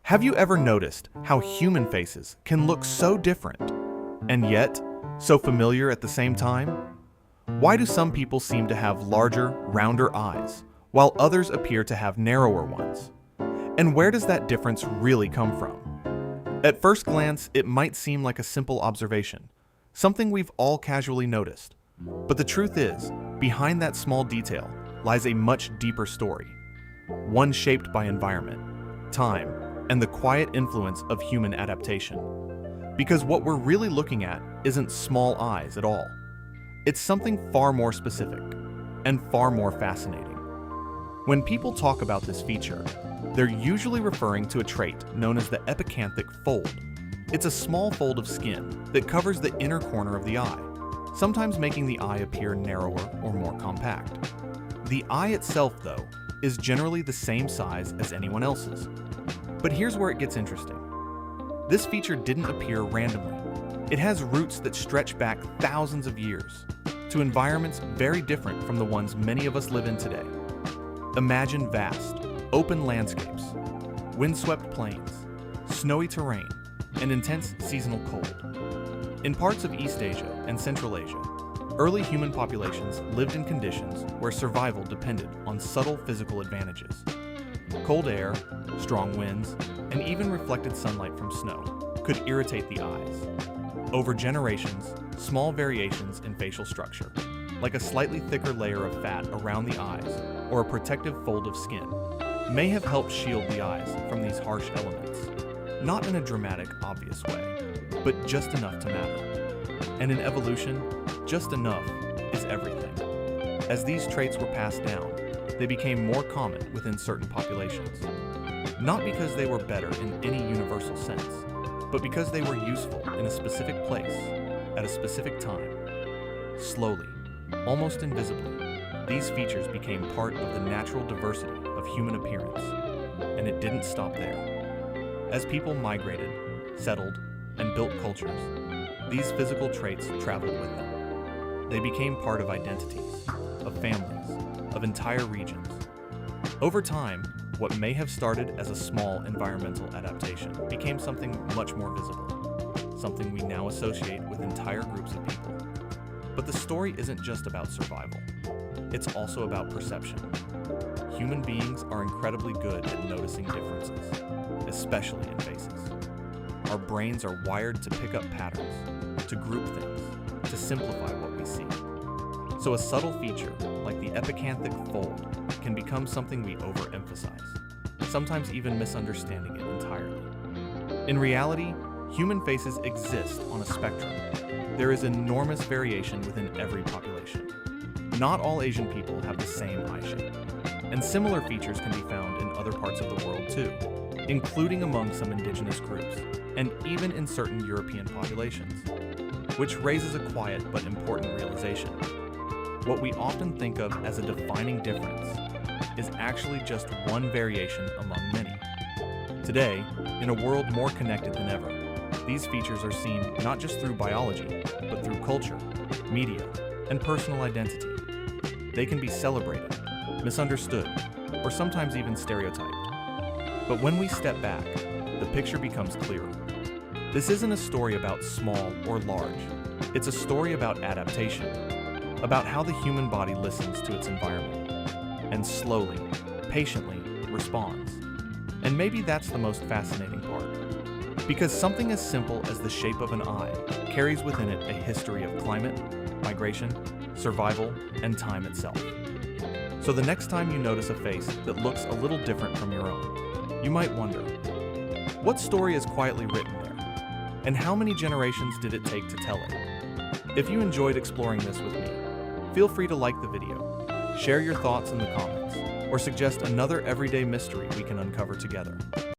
Have you ever noticed how human faces can look so different, and yet so familiar at the same time? Why do some people seem to have larger, rounder eyes, while others appear to have narrower ones? And where does that difference really come from? At first glance, it might seem like a simple observation, something we've all casually noticed. But the truth is, behind that small detail lies a much deeper story, one shaped by environment, time, and the quiet influence of human adaptation. Because what we're really looking at isn't small eyes at all. It's something far more specific and far more fascinating. When people talk about this feature, they're usually referring to a trait known as the epicanthic fold. It's a small fold of skin that covers the inner corner of the eye, sometimes making the eye appear narrower or more compact. The eye itself, though, is generally the same size as anyone else's. But here's where it gets interesting. This feature didn't appear randomly. It has roots that stretch back thousands of years to environments very different from the ones many of us live in today. Imagine vast, open landscapes, windswept plains, snowy terrain, and intense seasonal cold. In parts of East Asia and Central Asia, early human populations lived in conditions where survival depended on subtle physical advantages. Cold air, strong winds, and even reflected sunlight from snow could irritate the eyes. Over generations, small variations in facial structure, like a slightly thicker layer of fat around the eyes or a protective fold of skin, may have helped shield the eyes from these harsh elements. Not in a dramatic, obvious way, but just enough to matter. And in evolution, just enough is everything. As these traits were passed down, they became more common within certain populations. Not because they were better in any universal sense, but because they were useful in a specific place, at a specific time. Slowly, almost invisibly, these features became part of the natural diversity of human appearance, and it didn't stop there. As people migrated, settled, and built cultures, these physical traits traveled with them. They became part of identities, of families, of entire regions. Over time, what may have started as a small environmental adaptation became something much more visible, something we now associate with entire groups of people. But the story isn't just about survival. It's also about perception. Human beings are incredibly good at noticing differences, especially in faces. Our brains are wired to pick up patterns, to group things, to simplify what we see. So a subtle feature, like the epicanthic fold, can become something we overemphasize, sometimes even misunderstanding it entirely. In reality, human faces exist on a spectrum. There is enormous variation within every population. Not all Asian people have the same eye shape, and similar features can be found in other parts of the world too, including among some indigenous groups, and even in certain European populations, which raises a quiet but important realization. What we often think of as a defining difference is actually just one variation among many. Today, in a world more connected than ever, these features are seen not just through biology, but through culture, media, and personal identity. They can be celebrated, misunderstood, or sometimes even stereotyped. But when we step back, the picture becomes clearer. This isn't a story about small or large. It's a story about adaptation, about how the human body listens to its environment and slowly, patiently responds. And maybe that's the most fascinating part. Because something as simple as the shape of an eye carries within it a history of climate, migration, survival, and time itself. So the next time you notice a face that looks a little different from your own, you might wonder, what story is quietly written there? And how many generations did it take to tell it? If you enjoyed exploring this with me, feel free to like the video, share your thoughts in the comments, or suggest another everyday mystery we can uncover together.